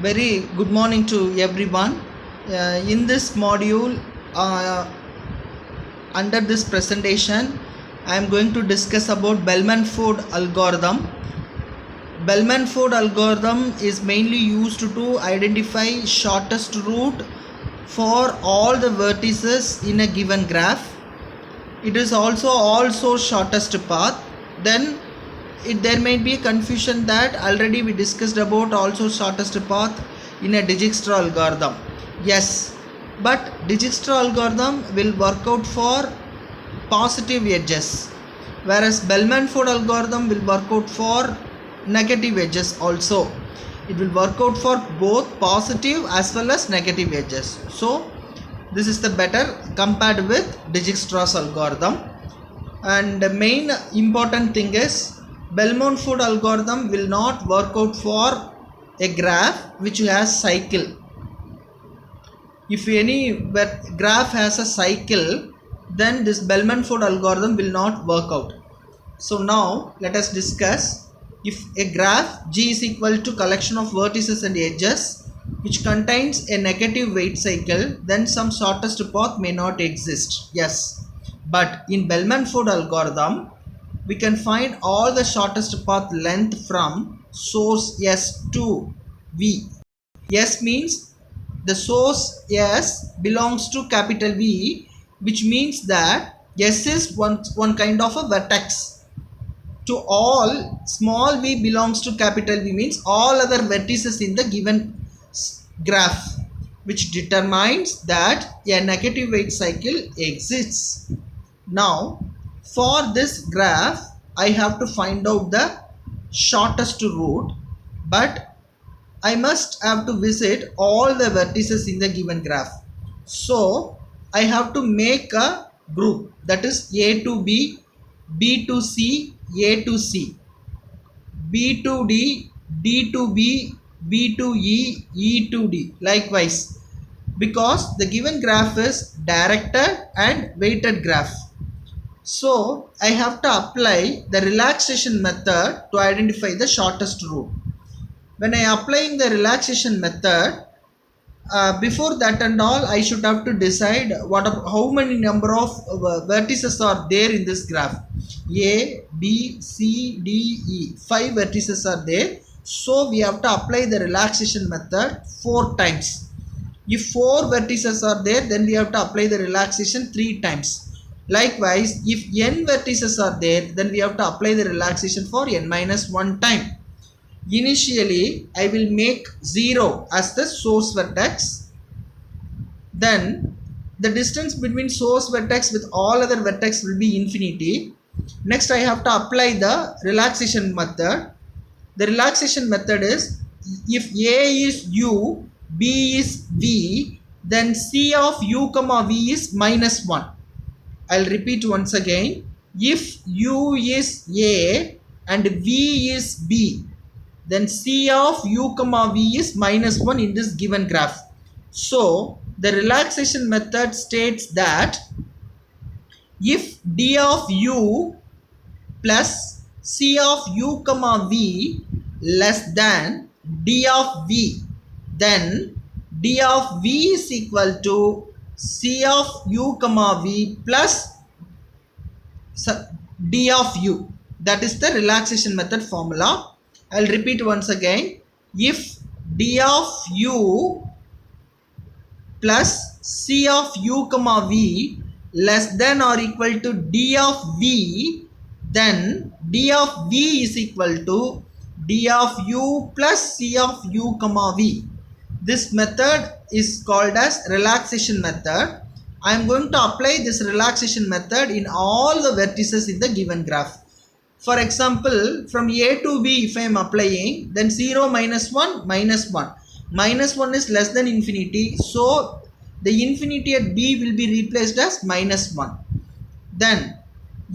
Very good morning to everyone. In this module, under this presentation, I am going to discuss about Bellman-Ford algorithm. Bellman-Ford algorithm is mainly used to identify shortest route for all the vertices in a given graph. It is also shortest path. Then there may be a confusion that already we discussed about also shortest path in a Dijkstra algorithm. Yes, but Dijkstra algorithm will work out for positive edges, whereas Bellman-Ford algorithm will work out for negative edges also. It will work out for both positive as well as negative edges. So this is the better compared with Dijkstra's algorithm. And the main important thing is Bellman-Ford algorithm will not work out for a graph which has cycle. If any graph has a cycle, then this Bellman-Ford algorithm will not work out. So now let us discuss, if a graph G is equal to collection of vertices and edges which contains a negative weight cycle, then some shortest path may not exist. Yes, but in Bellman-Ford algorithm we can find all the shortest path length from source S to V. S means the source S belongs to capital V, which means that S is one kind of a vertex. To all, small v belongs to capital V means all other vertices in the given graph, which determines that a negative weight cycle exists. Now, for this graph, I have to find out the shortest route, but I must have to visit all the vertices in the given graph. So, I have to make a group, that is A to B, B to C, A to C, B to D, D to B, B to E, E to D. Likewise, because the given graph is directed and weighted graph. So I have to apply the relaxation method to identify the shortest route. When I applying the relaxation method, before that and all, I should have to decide how many number of vertices are there in this graph. A, B, C, D, E. 5 vertices are there. So we have to apply the relaxation method 4 times. If 4 vertices are there, then we have to apply the relaxation 3 times. Likewise, if n vertices are there, then we have to apply the relaxation for n minus 1 time. Initially, I will make 0 as the source vertex. Then the distance between source vertex with all other vertex will be infinity. Next, I have to apply the relaxation method. The relaxation method is, if A is U, B is V, then C of U comma V is minus 1. I'll repeat once again. If U is A and V is B, then C of U comma V is minus 1 in this given graph. So the relaxation method states that if D of U plus C of U comma V less than D of V, then D of V is equal to C of U comma V plus D of U. That is the relaxation method formula. I'll repeat once again. If D of U plus C of U comma V less than or equal to D of V, then D of V is equal to D of U plus C of U comma V. This method is called as relaxation method. I am going to apply this relaxation method in all the vertices in the given graph. For example, from A to B, if I am applying, then 0 minus 1 minus 1. Minus 1 is less than infinity. So the infinity at B will be replaced as minus 1. Then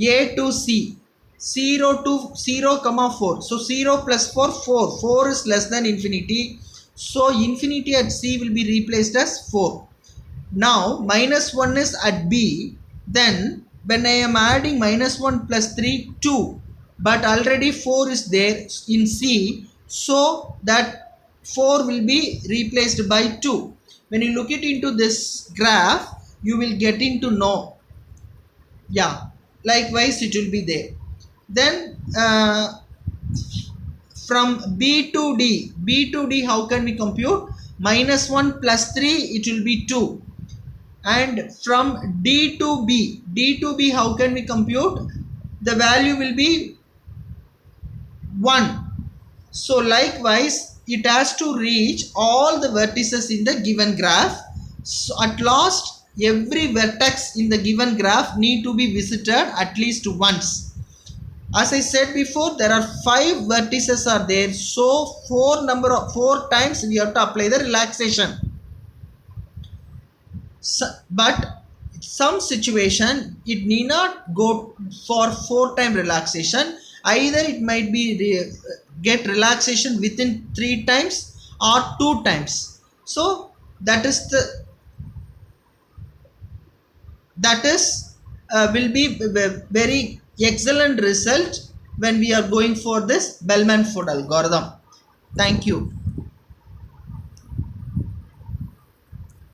A to C, 0 to 0 comma 4. So 0 plus 4, 4. 4 is less than infinity. So infinity at C will be replaced as 4. Now minus 1 is at B. Then when I am adding minus 1 plus 3, 2. But already 4 is there in C. So that 4 will be replaced by 2. When you look it into this graph, you will get into know. Yeah, likewise it will be there. Then from B to D, how can we compute? Minus 1 plus 3, it will be 2. And from D to B, how can we compute? The value will be 1. So likewise, it has to reach all the vertices in the given graph. So at last, every vertex in the given graph need to be visited at least once. As I said before, there are 5 vertices are there. So 4 times we have to apply the relaxation. So, but some situation it need not go for 4 time relaxation. Either it might be get relaxation within 3 times or 2 times. So that is will be very excellent result when we are going for this Bellman-Ford algorithm. Thank you.